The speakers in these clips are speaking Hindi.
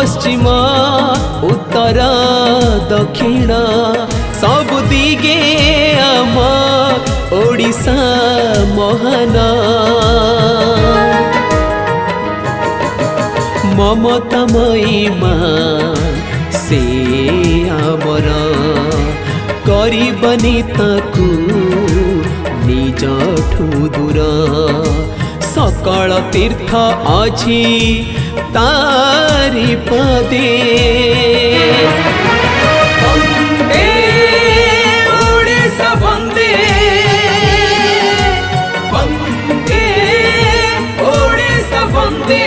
पश्चिम उत्तर दक्षिण सब दिगे आम ओडिशा महान ममतामयी माँ से आमर करबनी ताकू निजठू दूर सकल तीर्थ अछि तारी पदे वंदे ओडिशा वंदे वंदे ओडिशा वंदे।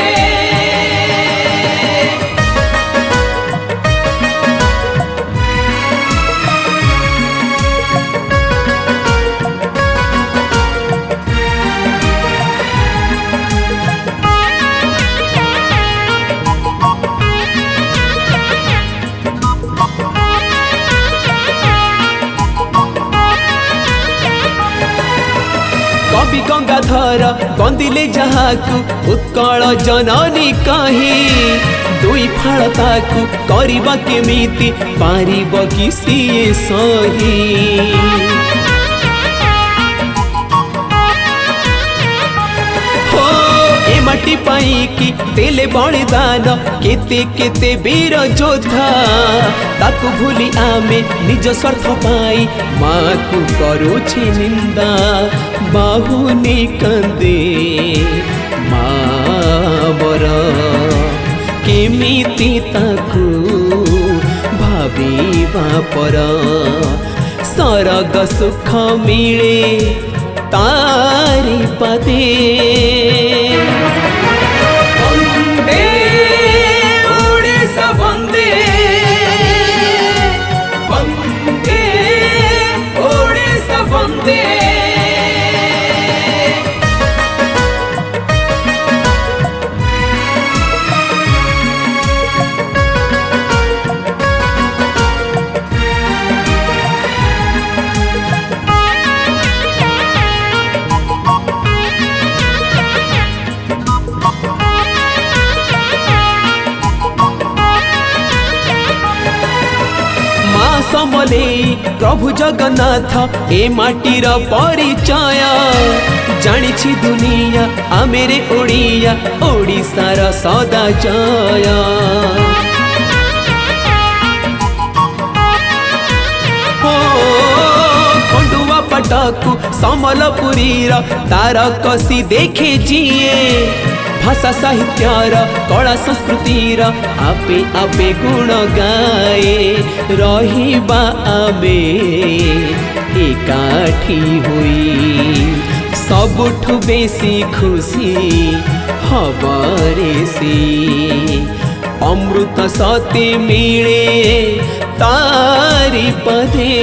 कवि गंगाधर बंदिले जहाकू उत्कल जननी कही दुई फाड़ ताकू करबा केमिति पारिब कि सिए सही हो ए माटी पाई कि तेले बलिदान केते केते वीर योद्धा ताकू भूली आमे निज स्वार्थ पाई माँ को करुछि निंदा बाहुनी कंदे मावर केमिति ताकू भाविबा पर सरग सुख मिले तारी पदे वंदे ओडिशा वंदे वंदे ओडिशा वंदे। समले प्रभु जगन्नाथ ए माटीर परिचय जानिछि दुनिया आमेरे ओडिया ओडिशार सदा जय खंडुआ पटकू समलपुरीर तार कसी देखे जिए भाषा साहित्यर कला संस्कृतिर आपे आपे गुण गाए रहिबा आमे एकाठी हुई सबुठु बेसी खुशी हबरे से अमृत सते मिले तारी पदे।